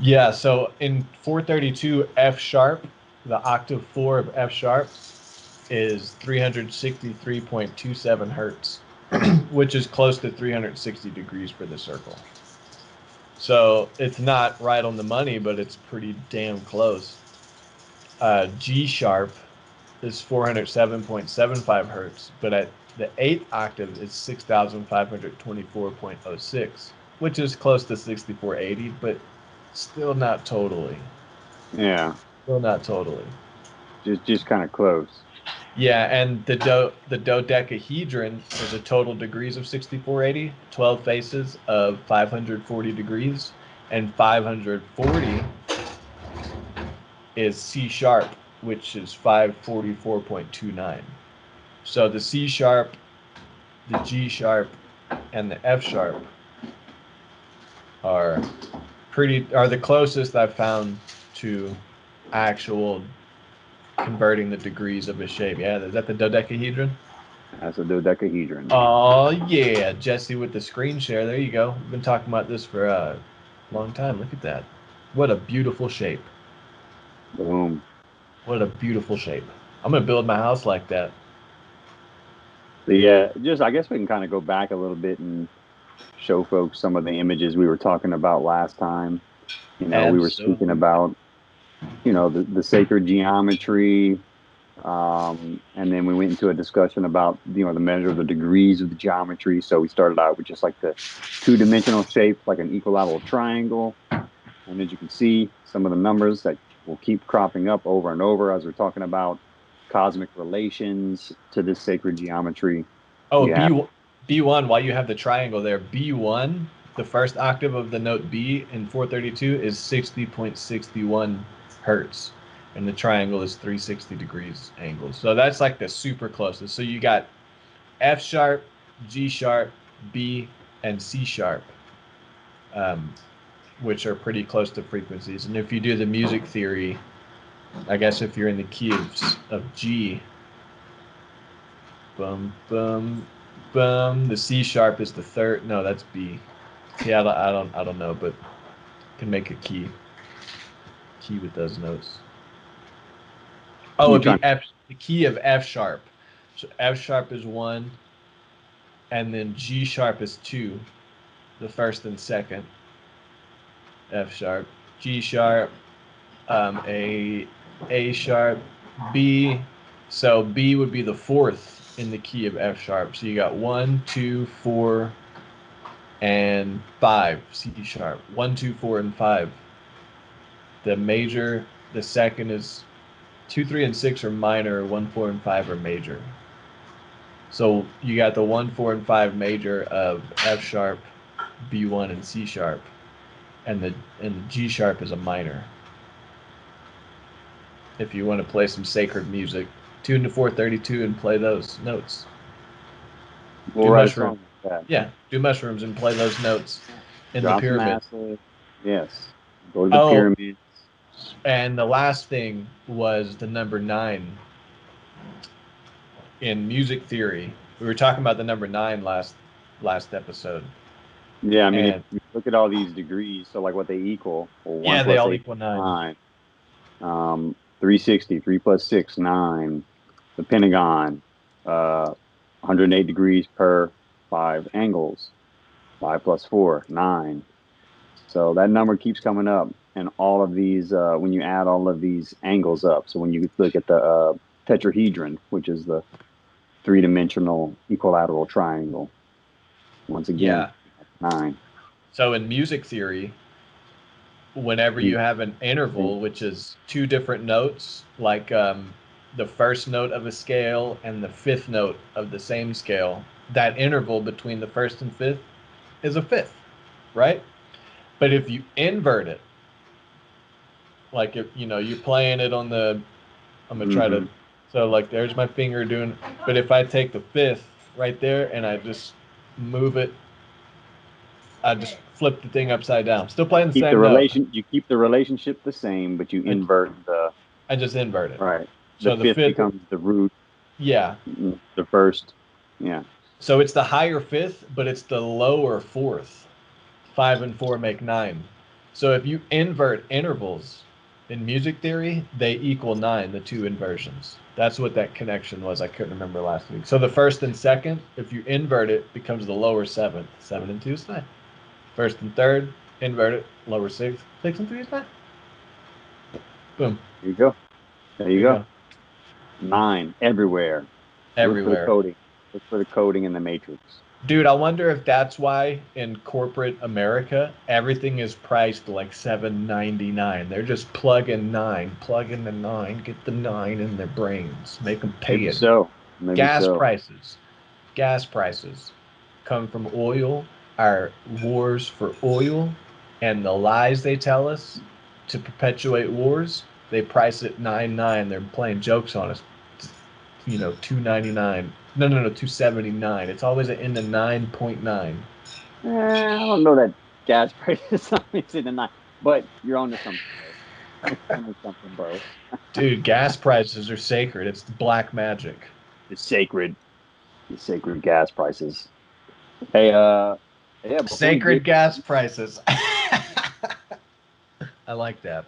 Yeah, so in 432 F sharp, the octave 4 of F sharp is 363.27 hertz, which is close to 360 degrees for the circle. So it's not right on the money, but it's pretty damn close. G sharp is 407.75 hertz, but at the eighth octave it's 6,524.06, which is close to 6480, but still not totally. Yeah, Still not totally. just kind of close. Yeah, and the dodecahedron is a total degrees of 6480, 12 faces of 540 degrees, and 540 is C sharp, which is 544.29. So the C sharp, the G sharp, and the F sharp are are the closest I've found to actual converting the degrees of a shape. Yeah, is that the dodecahedron? That's a dodecahedron. Oh yeah, Jesse with the screen share. There you go. We've been talking about this for a long time. Look at that. What a beautiful shape. Boom. What a beautiful shape. I'm gonna build my house like that. So yeah, just I guess we can kind of go back a little bit and show folks some of the images we were talking about last time. We were speaking Absolutely. about, the sacred geometry. And then we went into a discussion about, the measure of the degrees of the geometry. So we started out with just like the two-dimensional shape, like an equilateral triangle. And as you can see, some of the numbers that will keep cropping up over and over as we're talking about cosmic relations to this sacred geometry. Oh, You have B1. While you have the triangle there, B1, the first octave of the note B in 432 is 60.61 hertz, and the triangle is 360 degrees angle. So that's like the super closest. So you got F sharp, G sharp, B, and C sharp, um, which are pretty close to frequencies. And if you do the music theory, I guess if you're in the key of G, bum bum bum, the C sharp is the third. No, that's B. Yeah, I don't know, but can make a key with those notes. Oh, you it'd trying be F, the key of F sharp. So F sharp is one, and then G sharp is two, the first and second. F sharp, G sharp, A sharp, B. So B would be the fourth in the key of F sharp. So you got one, two, four, and five. C sharp. One, two, four, and five. The major. The second is two, three, and six are minor. One, four, and five are major. So you got the one, four, and five major of F sharp, B1, and C sharp, and the G sharp is a minor. If you want to play some sacred music, tune to 432 and play those notes. we'll Do write a mushroom. song like that. Yeah, do mushrooms and play those notes in the Drop some pyramid. acid. Yes. Go to the Oh, pyramids. and the last thing was the number nine in music theory. We were talking about the number nine last episode, Yeah, I mean, if and you look at all these degrees, so like what they equal, well, one yeah, they plus all eight, equal nine. 9. 360, 3 plus 6, 9. The pentagon, 108 degrees per 5 angles. 5 plus 4, 9. So that number keeps coming up. And all of these, when you add all of these angles up, so when you look at the tetrahedron, which is the three-dimensional equilateral triangle, once again, Yeah. 9. So in music theory, whenever you You, have an interval, which is two different notes, like the first note of a scale and the fifth note of the same scale, that interval between the first and fifth is a fifth, right? But if you invert it, like if you're playing it on the, I'm gonna try to, hmm so like there's my finger doing, but if I take the fifth right there and I just move it, I just flip the thing upside down. Still playing the same note. you keep the relationship the same, but you I, invert the I just invert it. right. The So the fifth fifth, becomes the root, yeah. the first. Yeah. So it's the higher fifth, but it's the lower fourth. Five and four make nine. So if you invert intervals in music theory, they equal 9, the two inversions. That's what that connection was. I couldn't remember last week. So the first and second, if you invert it, becomes the lower seventh. 7 and 2 is 9. First and third, invert it, lower sixth. 6 and 3 is 9. Boom. There you go. There you go. 9 everywhere. Everywhere. Look for the coding. Look for the coding in the matrix. Dude, I wonder if that's why in corporate America everything is priced like $7.99. They're just plugging 9, plug in the 9, get the 9 in their brains, make them pay Maybe it. so. Maybe Gas so. prices come from oil, our wars for oil, and the lies they tell us to perpetuate wars. They price it 9.9. They're playing jokes on us. You know, 2.99. No, 2.79. It's always in the 9.9. I don't know that gas prices is in the 9, but you're on to something, bro. You're on to something, bro. Dude, gas prices are sacred. It's black magic. The sacred gas prices. Hey, yeah. Sacred gas prices. I like that.